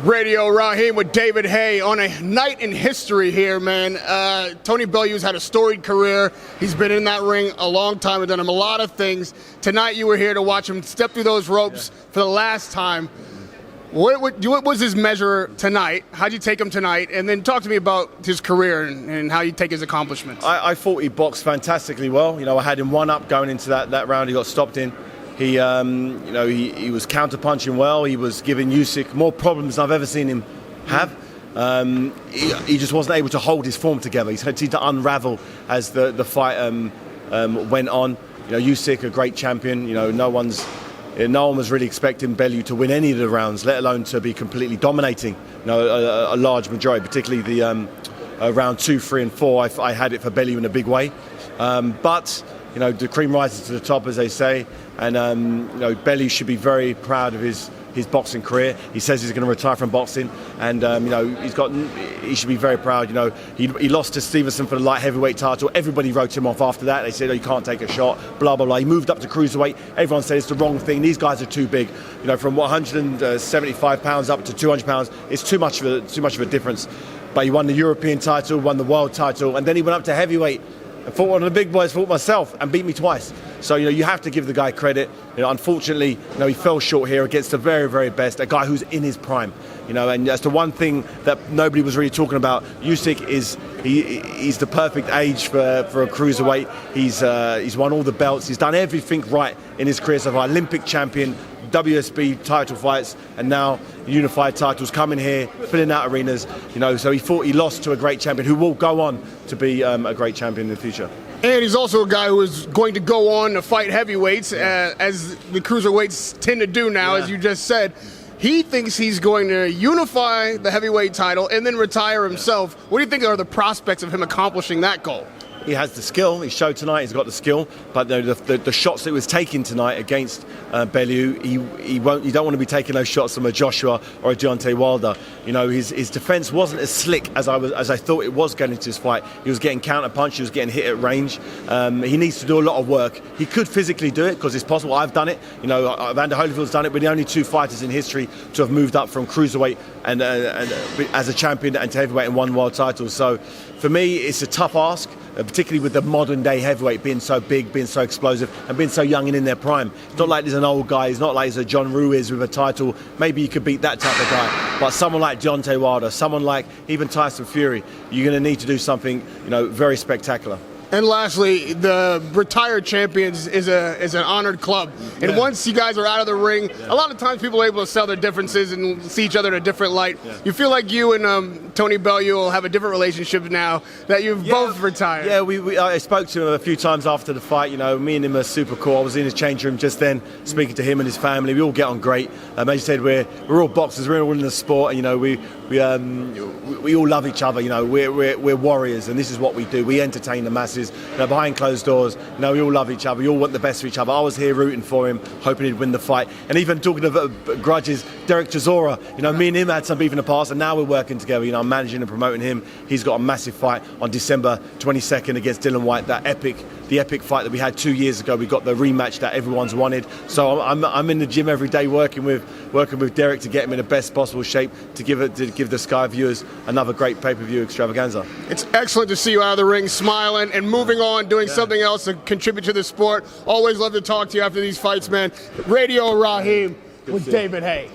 Radio Rahim with David Haye on a night in history here, man. Tony Bellew's had a storied career. He's been in that ring a long time and done a lot of things. Tonight you were here to watch him step through those ropes for the last time. What was his measure tonight? How'd you take him tonight? And then talk to me about his career and how you take his accomplishments. I thought he boxed fantastically well. You know, I had him one up going into that round. He got stopped in. He was counter-punching well. He was giving Usyk more problems than I've ever seen him have. He just wasn't able to hold his form together. He started to unravel as the fight went on. You know, Usyk, a great champion. You know, no one was really expecting Bellew to win any of the rounds, let alone to be completely dominating. You know, a large majority, particularly the round 2, 3, and 4. I had it for Bellew in a big way, but you know, the cream rises to the top, as they say, and you know, Bellew should be very proud of his boxing career. He says he's going to retire from boxing, and you know, he should be very proud. You know, he lost to Stevenson for the light heavyweight title. Everybody wrote him off after that. They said, oh, you can't take a shot, blah blah blah. He moved up to cruiserweight. Everyone said it's the wrong thing. These guys are too big. You know, from 175 pounds up to 200 pounds, it's too much of a difference. But he won the European title, won the world title, and then he went up to heavyweight. I fought one of the big boys, fought myself, and beat me twice. So, you know, you have to give the guy credit. You know, unfortunately, you know, he fell short here against the very, very best, a guy who's in his prime. You know, and that's the one thing that nobody was really talking about. Usyk he's the perfect age for a cruiserweight. He's won all the belts. He's done everything right in his career so far. Olympic champion, WSB title fights, and now unified titles, coming here, filling out arenas. You know, so he lost to a great champion who will go on to be a great champion in the future. And he's also a guy who is going to go on to fight heavyweights, as the cruiserweights tend to do now, as you just said. He thinks he's going to unify the heavyweight title and then retire himself. What do you think are the prospects of him accomplishing that goal? He has the skill. He showed tonight he's got the skill, but the shots that he was taking tonight against Bellew, you don't want to be taking those shots from a Joshua or a Deontay Wilder. You know, his defense wasn't as slick as I thought it was going into this fight. He was getting counter punched, he was getting hit at range. He needs to do a lot of work. He could physically do it because it's possible. I've done it. You know, Evander Holyfield's done it. We're the only two fighters in history to have moved up from cruiserweight and as a champion and to heavyweight and won world titles. So for me, it's a tough ask. Particularly with the modern day heavyweight being so big, being so explosive, and being so young and in their prime. It's not like there's an old guy, it's not like there's a John Ruiz with a title. Maybe you could beat that type of guy. But someone like Deontay Wilder, someone like even Tyson Fury, you're going to need to do something, you know, very spectacular. And lastly, the retired champions is an honored club. And once you guys are out of the ring, a lot of times people are able to sell their differences and see each other in a different light. You feel like you and Tony Bellew will have a different relationship now that you've both retired. Yeah, I spoke to him a few times after the fight. You know, me and him are super cool. I was in his change room just then, speaking to him and his family. We all get on great. As you said, we're all boxers. We're all in the sport, and you know, we all love each other. You know, we're warriors, and this is what we do. We entertain the masses. You know, behind closed doors, you know, we all love each other. We all want the best for each other. I was here rooting for him, hoping he'd win the fight. And even talking of grudges, Derek Chisora, you know, me and him had some beef in the past, and now we're working together. You know, I'm managing and promoting him. He's got a massive fight on December 22nd against Dillian Whyte. The epic fight that we had 2 years ago. We got the rematch that everyone's wanted. So I'm in the gym every day working with Derek to get him in the best possible shape to give the Sky viewers another great pay-per-view extravaganza. It's excellent to see you out of the ring smiling and moving on, doing something else to contribute to the sport. Always love to talk to you after these fights, man. Radio Rahim with David Haye.